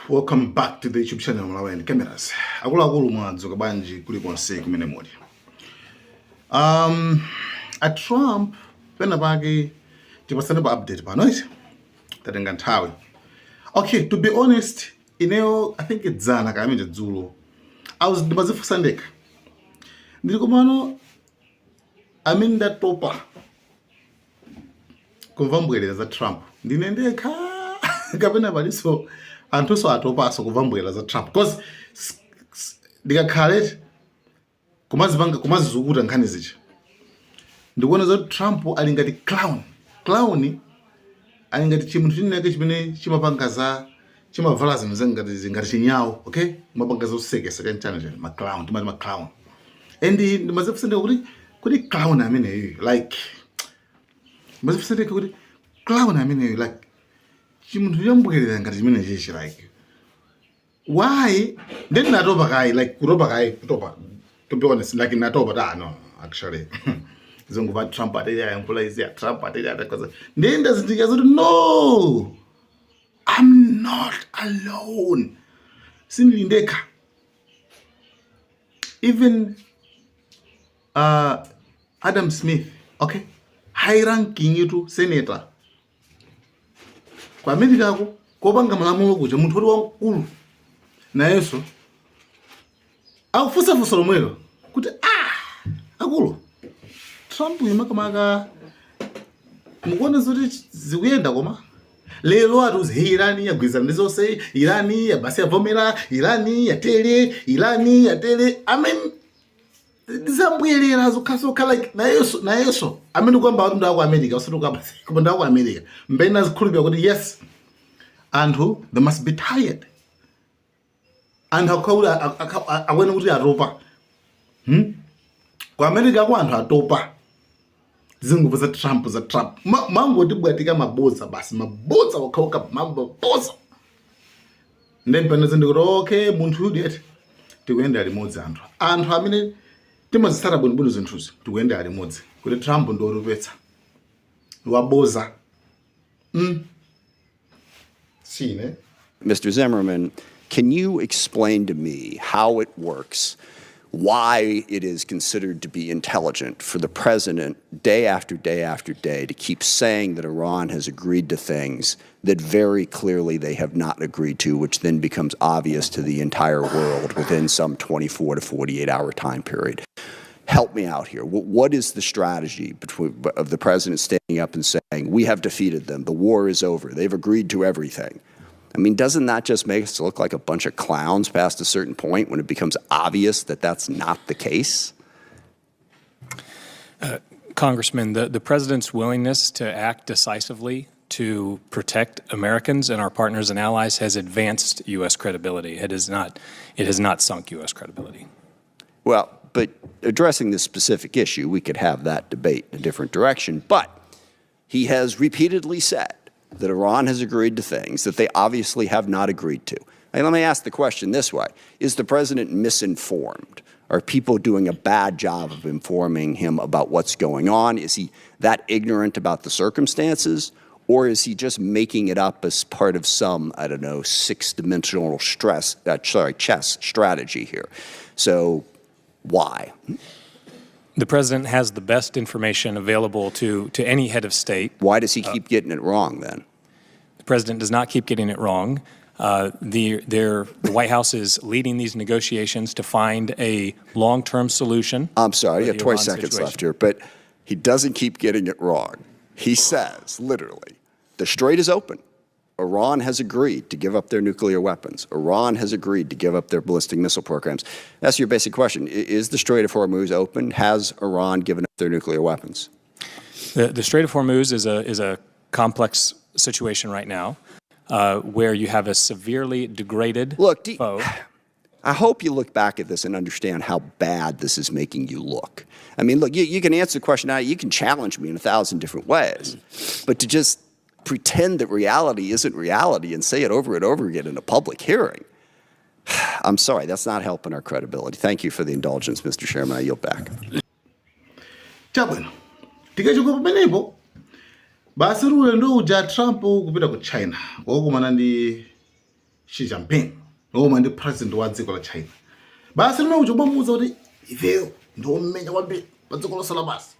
Welcome back to the YouTube channel Malawi Cameras. Akulu mwadzuka banji kulikonse kumene muli. A Trump pena pake tipasane pa update pano iti tatenga nthawi. Okay, to be honest, ineo I think it's dzana kamene dzulo. Ndimazifunsa ndekha. Ndilikomano aminda topa kumva mbwerera za Trump. Ndine ndekha kapena paliso anthu so atopaso kumva mbwerera za Trump because ndikakhaleti kumazizukuta nkhani zichi. Ndikuona zoti Trump ali ngati clown ali ngati chinthu chineke chimene chimapangaza chimavala zinthu ngati chinyawo, okay? Kumapangaza usekeseka chana ma clown, timati ma clown. And ndimazifunsa kuti clown ameneyo like ndimazifunsa kuti clown ameneyo like chinthu chambwerera ngati chimene chichi like why then natopa kai like kutopa to be honest like natopa no actually zongo Trump ataya employees Trump ataya because ndenda zindika zoti no, I'm not alone. Sinilindeka. Even Adam Smith, okay? High ranking yitu senator. Kwa America ako kopanga malamulo kuja munthu uli wankulu na yeso akufusafusa lomwelo kuti akulu Trump yimakamaka mukuona zoti zikuyenda koma lero atuzi Irani yagwizana ndizonse, Irani yabasi yavomera, Irani yatere, Irani yatere. I mean zambwerera zokhasoka like na yeso amene kwamba watu ndaku America usituka ndaku America mbena zikhulupira kuti yes anthu they must be tired anthu akhaula akwene kuti atopa kwa America kwa anthu atopa zingubo za Trump mangoti bwatika mabodza basi mabodza wakhauka mabodza ndempene zindikuti okay munthu udeti tikuyenda limodzi anthu amene timazisara bwinobwino zinthuzi tikuyenda alimodzi kuti Trump ndorupetsa waboza sine. Mr. Zimmerman, can you explain to me how it works, why it is considered to be intelligent for the president day after day after day to keep saying that Iran has agreed to things that very clearly they have not agreed to, which then becomes obvious to the entire world within some 24 to 48-hour time period? Help me out here. What is the strategy of the president standing up and saying, we have defeated them, the war is over, they've agreed to everything? I mean, doesn't that just make us look like a bunch of clowns past a certain point when it becomes obvious that that's not the case? Congressman, the president's willingness to act decisively to protect Americans and our partners and allies has advanced U.S. credibility. It has not sunk U.S. credibility. Well, but addressing this specific issue, we could have that debate in a different direction. But he has repeatedly said that Iran has agreed to things that they obviously have not agreed to. And let me ask the question this way. Is the president misinformed? Are people doing a bad job of informing him about what's going on? Is he that ignorant about the circumstances? Or is he just making it up as part of some, I don't know, six-dimensional chess strategy here? So why? The president has the best information available to any head of state. Why does he keep getting it wrong then? The president does not keep getting it wrong. The White House is leading these negotiations to find a long-term solution. I'm sorry, you have 20 seconds left here, but he doesn't keep getting it wrong. He says, literally, the strait is open. Iran has agreed to give up their nuclear weapons. Iran has agreed to give up their ballistic missile programs. That's your basic question. Is the Strait of Hormuz open? Has Iran given up their nuclear weapons? The Strait of Hormuz is a complex situation right now where you have a severely degraded foe. I hope you look back at this and understand how bad this is making you look. I mean, look, you can answer the question now. You can challenge me in 1,000 different ways. But to just pretend that reality isn't reality and say it over and over again in a public hearing, I'm sorry, that's not helping our credibility. Thank you for the indulgence, Mr. Chairman. I yield back. Chabwino. Tikachoka pamenepo basi ulendo uja Trump kupita ku China. Wokumana ndi Xi Jinping noma ndi president wa dziko la China basi lino uchobamuza kuti ifeyo ndiyomenya kwambiri pa dziko lonse lapansi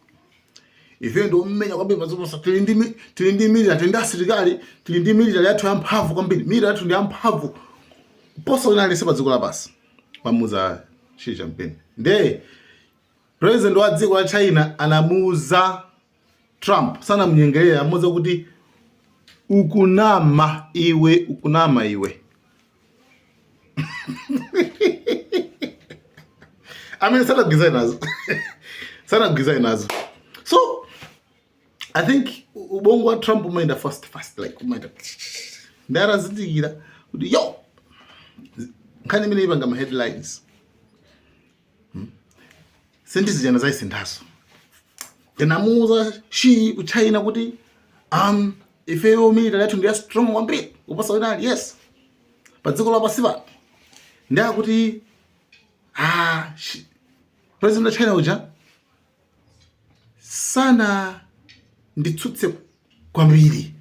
ifeyo ndiyomenya kwambiri pa dziko lonse tili ndi military tili ndi asilikali tili ndi military yathu yamphamvu kwambiri military yathu ndi yamphamvu kuposa wina aliyense pa dziko lapansi bamuza Xi Jinping nde president wa dziko la China anamuza Trump sana mnyengerera amuza kuti ukunama iwe I mean, sana gizai nazo. So, I think ubongo wa Trump umaenda fast like umaenda. Ndara zitikira kuti yo. Nkani mine ibanga ma headlines. Sentence jana zai sendaso. Enamuza Xi Uchina kuti ifeyo military yathu ndiya strong kwambiri kuposa wina ali yes. Pa dziko lapansi pa. Ndia kuti president wa China uja sana nditsutse kwambiri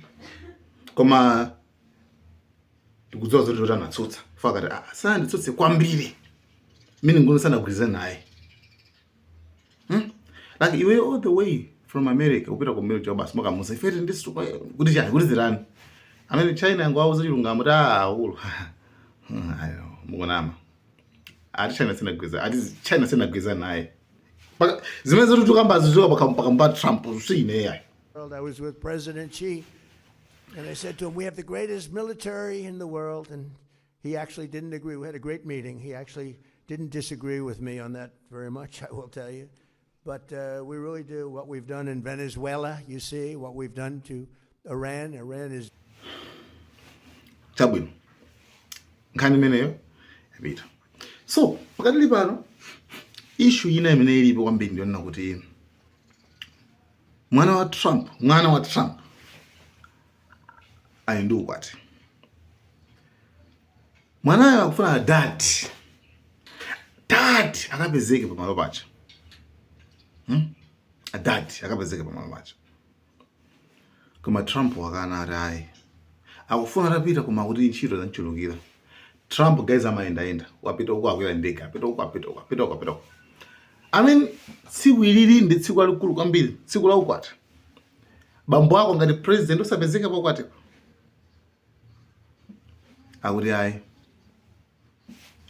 koma ndikudziwa zoti kuti anatsutsa fakati sana nditsutse kwambiri mini ngono sana kugwirizana naye like iwe all the way from America upita ku military basi makamusa ifeti ndisuka kuti chani kuti zirani amene China yangu auza chilungamo ulu ayo mukonama China sina gwiza naye zimene zoti tukamba zizoka pakamba Trump usine yayi. I was with President Xi and I said to him, we have the greatest military in the world, and he actually didn't agree. We had a great meeting. He actually didn't disagree with me on that very much, I will tell you. But we really do what we've done in Venezuela, you see, what we've done to Iran. Iran is chabwino nkhani imeneyo yapita. So pakati pano issue ina imene ilipo kwambiri ndiona kuti mwana wa Trump ali ndi ukwati. Mwanayo akufuna dad akapezeke pamalo pacha. Dad akapezeke pamalo pacha. Koma Trump wakana ati akufuna rapita kuma kuti ntchito zanchulukira. Trump guys amaenda wapita uko akwera ndege apita uko. I mean tsiku ilili ndi tsiku lalikulu kwambiri tsiku la ukwati. Bambo ako ngati president usapezeka pa ukwati. Akuti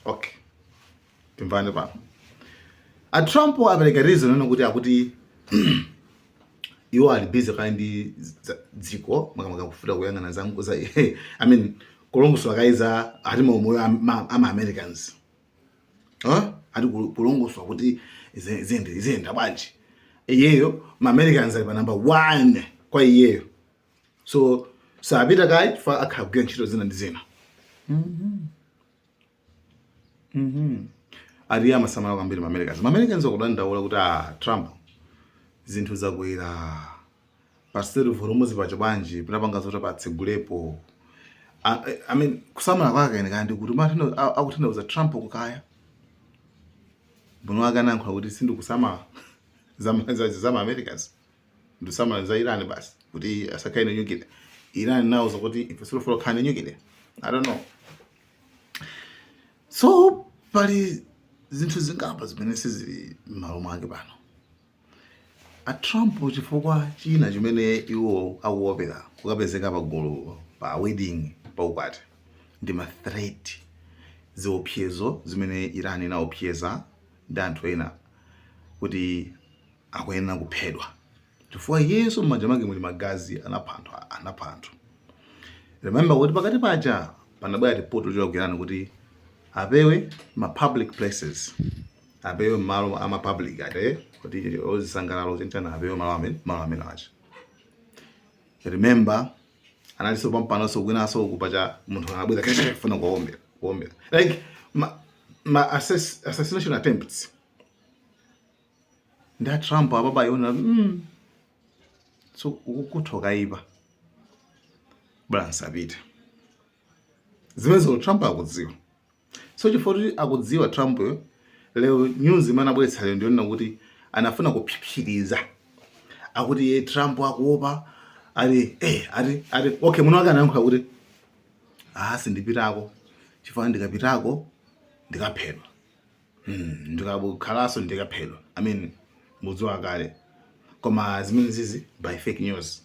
okay. Timvane pano. Trump apereka reason nokuti akuti iwo ali busy kandi dziko makamaka kufuta kuyang'ana zangu za I mean kulongoswa kaiza ati moyo ama Americans. Ati kulongoswa kuti izenda bwanji. Iyeyo ma Americans ali pa number 1 kwa iyeyo. So sapita kai fa akagwira ntchito zina ndi zina. Ari amasamala kwambiri ma Americans. Ma Americans akudandaula kuti Trump zinthu zakwera pasiteri volumes pacha bwanji pinapanga zoti patsegulepo. I mean kusamala kwake kandi kuti mathino akutanthauza Trump kukaya. Mbono akanankha kuti sindu kusamala za Americans. Ndusamala za Iran basi kuti asakaine nyukile. Iran now zokuti if sulu follow kane nyukile. I don't know. So pali zinthu zingapa zimene sizili m'malo mwake pano. Trump chifukwa china chimene iwo akuopera kukapezeka pagulu pa wedding pa ukwati ndi ma threat ziopsezo zimene Iran inaopseza ndi anthu ena kuti akuyenera kuphedwa chifukwa Yesu m'manja mwake muli magazi anapha anthu. Remember kuti pakati paja panabwera report yochokera ku Iran kuti apewe ma public places apewe malo ama public ate kuti ozisangalalo zintana apewe malo amene acha. Remember analiso pampano so kwina so kupacha munthu anabwera keshe funa kuombera like ma assassination attempts nda Trump ababa yona so ukuthoka iba balance abita zimezo Trump akudziwa. So chifukwa akudziwa Trump leo news imene abweretsa lero ndiona kuti anafuna kuphipiriza akuti Trump akuopa ali okay muno akanankha kuti sindipitako chifukwa ndikapitako ndikaphedwa ndikabukhalaso ndikaphedwa. I mean mudziwa kale koma zimene zizi by fake news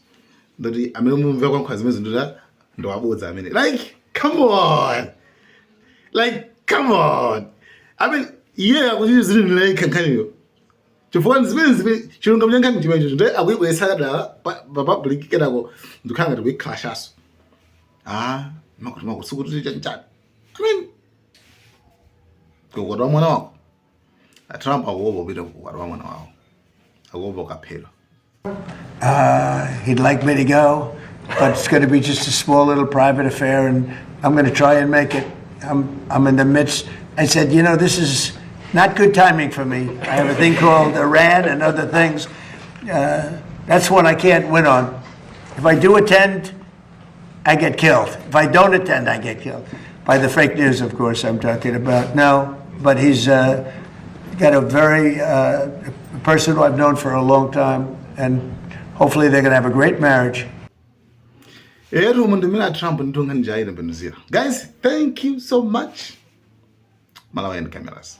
ndoti amene mumve kwankha zimene zinduta ndowabodza amene like come on I mean akuchita zinthu like kankhaniyo chifukwa zimene chilunga mnyankhani chimecho ndi akuyibwesa kadala pa public kenako ndikhala ngati kuyikhalashaso makuti chani I mean kukwati wa mwana wako Trump akuopa upita kukwati wa mwana wako akuopa ukaphedwa. He'd like me to go, but it's going to be just a small little private affair, and I'm going to try and make it. I'm in the midst. I said, you know, this is not good timing for me. I have a thing called Iran and other things. That's one I can't win on. If I do attend, I get killed. If I don't attend, I get killed. By the fake news, of course, I'm talking about. No, but he's got a very person who I've known for a long time, and hopefully they're going to have a great marriage. Guys, thank you so much. Malawi and cameras.